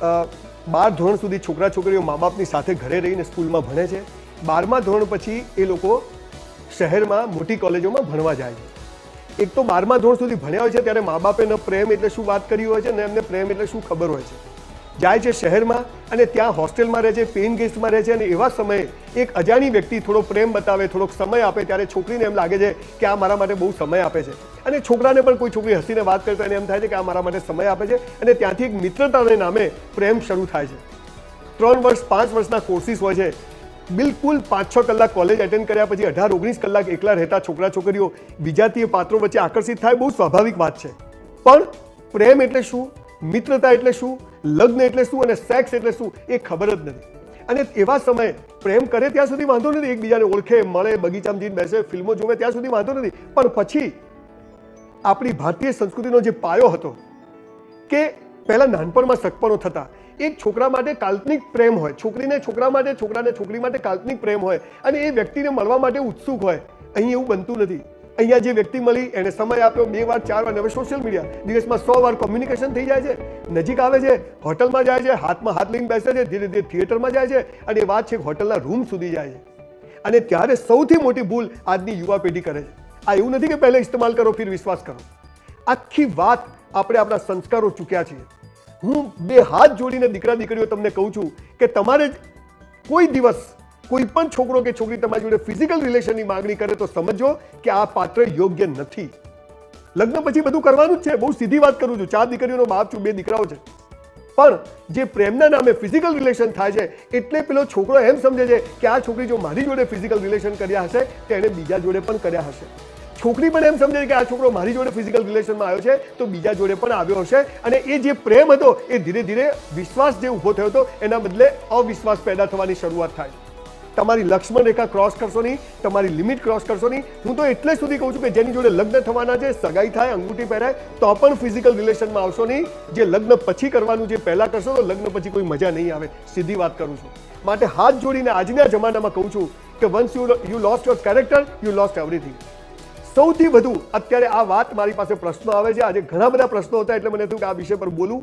12 ધોરણ સુધી છોકરા છોકરીઓ મા બાપની સાથે ઘરે રહીને સ્કૂલમાં ભણે છે. 12મા ધોરણ પછી એ લોકો શહેરમાં મોટી કોલેજોમાં ભણવા જાય છે. એક તો 12મા ધોરણ સુધી ભણ્યા હોય છે ત્યારે મા બાપે ન પ્રેમ એટલે શું વાત કરી હોય છે ને એમને પ્રેમ એટલે શું ખબર હોય છે. જાય છે શહેરમાં અને ત્યાં હોસ્ટેલમાં રહે છે, પેઇંગ ગેસ્ટમાં રહે છે અને એવા સમયે એક અજાણી વ્યક્તિ થોડો પ્રેમ બતાવે, થોડોક સમય આપે ત્યારે છોકરીને એમ લાગે છે કે આ મારા માટે બહુ સમય આપે છે. અને છોકરાને પણ કોઈ છોકરી હસીને વાત કરતા એને એમ થાય છે કે આ મારા માટે સમય આપે છે અને ત્યાંથી એક મિત્રતાને નામે પ્રેમ શરૂ થાય છે. 3 વર્ષ 5 વર્ષના કોર્સિસ હોય છે. બિલકુલ 5-6 કલાક કોલેજ અટેન્ડ કર્યા પછી 18-19 કલાક એકલા રહેતા છોકરા છોકરીઓ વિજાતીય પાત્રો વચ્ચે આકર્ષિત થાય, બહુ સ્વાભાવિક વાત છે. પણ પ્રેમ એટલે શું, મિત્રતા એટલે શું, લગ્ન એટલે શું અને સેક્સ એટલે શું એ ખબર જ નથી. અને એવા સમયે પ્રેમ કરે ત્યાં સુધી વાંધો નથી, એકબીજાને ઓળખે, મળે, બગીચામાં જઈને બેસે, ફિલ્મો જોવે ત્યાં સુધી વાંધો નથી. પણ પછી આપણી ભારતીય સંસ્કૃતિનો જે પાયો હતો કે પહેલા નાનપણમાં સગપણો થતા, એક છોકરા માટે કાલ્પનિક પ્રેમ હોય, છોકરીને છોકરા માટે, છોકરાને છોકરી માટે કાલ્પનિક પ્રેમ હોય અને એ વ્યક્તિને મળવા માટે ઉત્સુક હોય. અહીં એવું બનતું નથી. અહીંયા જે વ્યક્તિ મળી એને સમય આપ્યો, 2 વાર 4 વાર, હવે સોશિયલ મીડિયા, દિવસમાં 100 વાર કોમ્યુનિકેશન થઈ જાય છે, નજીક આવે છે, હોટલમાં જાય છે, હાથમાં હાથ લઈને બેસે છે, ધીરે ધીરે થિયેટરમાં જાય છે અને વાત છે હોટલના રૂમ સુધી જાય છે. અને ત્યારે સૌથી મોટી ભૂલ આજની યુવા પેઢી કરે છે. આ એવું નથી કે પહેલા ઇસ્તેમાલ કરો ફિર વિશ્વાસ કરો. આખી વાત આપણે આપણા સંસ્કારો ચૂક્યા છીએ. હું 2 હાથ જોડીને દીકરા દીકરીઓ તમને કહું છું કે તમારે કોઈ દિવસ કોઈ પણ છોકરો કે છોકરી તમારી જોડે ફિઝિકલ રિલેશનની માંગણી કરે તો સમજો કે આ પાત્ર યોગ્ય નથી. લગ્ન પછી બધું કરવાનું જ છે. બહુ સીધી વાત કરું છું. 4 દીકરીઓનો બાપ છું, 2 દીકરાઓ છે. પણ જે પ્રેમના નામે ફિઝિકલ રિલેશન થાય છે એટલે પેલો છોકરો એમ સમજે છે કે આ છોકરી જો મારી જોડે ફિઝિકલ રિલેશન કર્યા હશે તો એને બીજા જોડે પણ કર્યા હશે. છોકરી પણ એમ સમજે કે આ છોકરો મારી જોડે ફિઝિકલ રિલેશનમાં આવ્યો છે તો બીજા જોડે પણ આવ્યો હશે. અને એ જે પ્રેમ હતો એ ધીરે ધીરે વિશ્વાસ જે ઊભો થયો હતો એના બદલે અવિશ્વાસ પેદા થવાની શરૂઆત થાય. તમારી લક્ષ્મણ રેખા ક્રોસ કરશો નહીં, તમારી લિમિટ ક્રોસ કરશો નહીં. હું તો એટલે સુધી કહું છું કે જેની જોડે લગ્ન થવાના છે, સગાઈ થાય, અંગૂઠી પહેરાય તો પણ ફિઝિકલ રિલેશનમાં આવશો નહીં. જે લગ્ન પછી કરવાનું જે પહેલા કરશો તો લગ્ન પછી કોઈ મજા નહીં આવે. સીધી વાત કરું છું. માટે હાથ જોડીને આજના જમાનામાં કહું છું કે once you lost your character you lost everything. સૌથી વધુ અત્યારે આ વાત મારી પાસે પ્રશ્નો આવે છે. આજે ઘણા બધા પ્રશ્નો હતા એટલે મને થયું કે આ વિષય પર બોલું.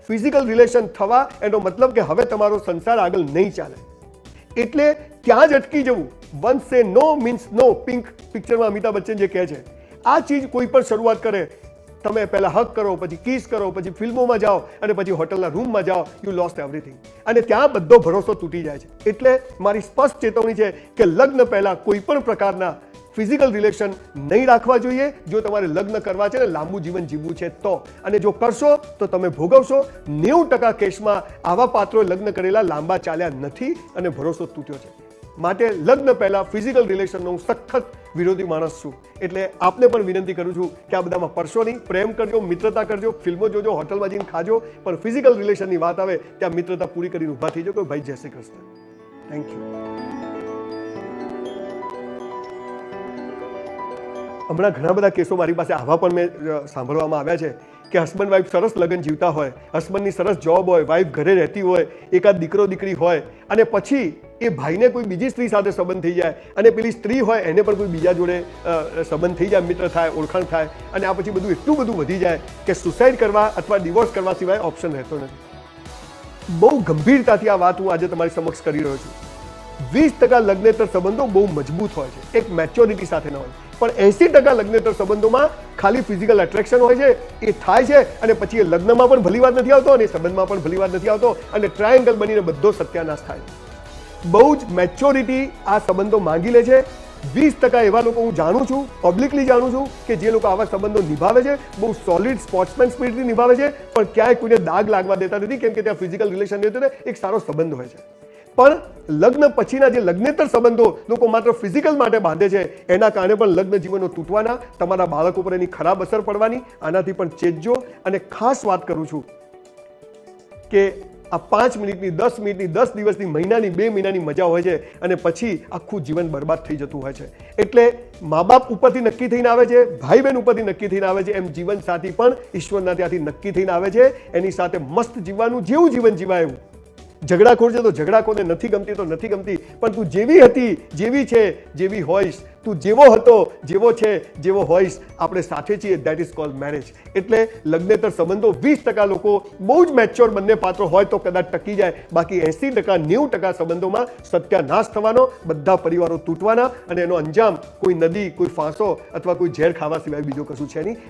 ફિઝિકલ રિલેશન થવા એનો મતલબ કે હવે તમારો સંસાર આગળ નહીં ચાલે એટલે ત્યાં જ અટકી જવું. વન સે નો મીન્સ નો. પિંક પિક્ચરમાં અમિતાભ બચ્ચન જે કહે છે આ ચીજ કોઈ પણ શરૂઆત કરે, તમે પહેલા હક કરો, પછી કિસ કરો, પછી ફિલ્મોમાં જાઓ અને પછી હોટલના રૂમમાં જાઓ, યુ લોસ્ટ એવરીથિંગ. અને ત્યાં બધો ભરોસો તૂટી જાય છે. એટલે મારી સ્પષ્ટ ચેતવણી છે કે લગ્ન પહેલા કોઈ પણ પ્રકારના ફિઝિકલ રિલેશન નહીં રાખવા જોઈએ જો તમારે લગ્ન કરવા છે ને લાંબુ જીવન જીવવું છે તો. અને જો કરશો તો તમે ભોગવશો. 90% કેસમાં આવા પાત્રો લગ્ન કરેલા લાંબા ચાલ્યા નથી અને ભરોસો તૂટ્યો છે. માટે લગ્ન પહેલા ફિઝિકલ રિલેશનનો હું સખત વિરોધી માણસ છું. એટલે આપને પણ વિનંતી કરું છું કે આ બધામાં પડશો નહીં. પ્રેમ કરજો, મિત્રતા કરજો, ફિલ્મો જોજો, હોટલમાં જઈને ખાજો, પણ ફિઝિકલ રિલેશનની વાત આવે ત્યાં મિત્રતા પૂરી કરીને ઊભા થઈ જાઓ કે ભાઈ જય શ્રી કૃષ્ણ. Thank you. હમણાં ઘણા બધા કેસો મારી પાસે આવા પણ મેં સાંભળવામાં આવ્યા છે કે હસબન્ડ વાઈફ સરસ લગ્ન જીવતા હોય, હસબન્ડની સરસ જોબ હોય, વાઈફ ઘરે રહેતી હોય, એકાદ દીકરો દીકરી હોય અને પછી એ ભાઈને કોઈ બીજી સ્ત્રી સાથે સંબંધ થઈ જાય અને પેલી સ્ત્રી હોય એને પણ કોઈ બીજા જોડે સંબંધ થઈ જાય, મિત્ર થાય, ઓળખાણ થાય અને આ પછી બધું એટલું બધું વધી જાય કે સુસાઇડ કરવા અથવા ડિવોર્સ કરવા સિવાય ઓપ્શન રહેતો નથી. બહુ ગંભીરતાથી આ વાત હું આજે તમારી સમક્ષ કરી રહ્યો છું. 20% લગ્નેતર સંબંધો બહુ મજબૂત હોય છે, એક મેચ્યોરિટી સાથે ના હોય. પણ 80% લગ્નેતર સંબંધોમાં ખાલી ફિઝિકલ એટ્રેક્શન હોય છે, એ થાય છે અને પછી એ લગ્નમાં પણ ભલી વાત નથી આવતો અને સંબંધમાં પણ ભલી વાત નથી આવતો અને ટ્રાયેંગલ બનીને બધો સત્યાનાશ થાય. બહુ જ મેચ્યોરિટી આ સંબંધો માંગી લે છે. 20% એવા લોકો હું જાણું છું, પબ્લિકલી જાણું છું કે જે લોકો આવા સંબંધો નિભાવે છે, બહુ સોલિડ સ્પોર્ટ્સમેન સ્પિરિટથી નિભાવે છે, પણ ક્યાંય કોઈને દાગ લાગવા દેતા નથી કેમ કે ત્યાં ફિઝિકલ રિલેશન નહીં હોતું, એક સારો સંબંધ હોય છે. પણ લગ્ન પછીના જે લગ્નેતર સંબંધો લોકો માત્ર ફિઝિકલ માટે બાંધે છે એના કારણે પણ લગ્ન જીવનો તૂટવાના, તમારા બાળકો પર એની ખરાબ અસર પડવાની. આનાથી પણ ચેતજો. અને ખાસ વાત કરું છું કે આ 5 મિનિટની, 10 મિનિટની, 10 દિવસની, મહિનાની, 2 મહિનાની મજા હોય છે અને પછી આખું જીવન બરબાદ થઈ જતું હોય છે. એટલે મા બાપ ઉપરથી નક્કી થઈને આવે છે, ભાઈ બહેન ઉપરથી નક્કી થઈને આવે છે, એમ જીવન સાથી પણ ઈશ્વરના ત્યાંથી નક્કી થઈને આવે છે. એની સાથે મસ્ત જીવવાનું, જેવું જીવન જીવાય એવું. ઝઘડાખોર છે તો ઝઘડાખોરને નથી ગમતી તો નથી ગમતી, પણ તું જેવી હતી, જેવી છે, જેવી હોઈશ તું જેવો હતો જેવો છે જેવો હોઈશ આપણે સાથે છીએ, દેટ ઇઝ કોલ્ડ મેરેજ. એટલે લગ્નેતર સંબંધો 20% લોકો બહુ જ મેચ્યોર બંને પાત્રો હોય તો કદાચ ટકી જાય, બાકી 80% 90% સંબંધોમાં સત્યાનાશ થવાનો, બધા પરિવારો તૂટવાના અને એનો અંજામ કોઈ નદી, કોઈ ફાંસો અથવા કોઈ ઝેર ખાવા સિવાય બીજો કશું છે નહીં.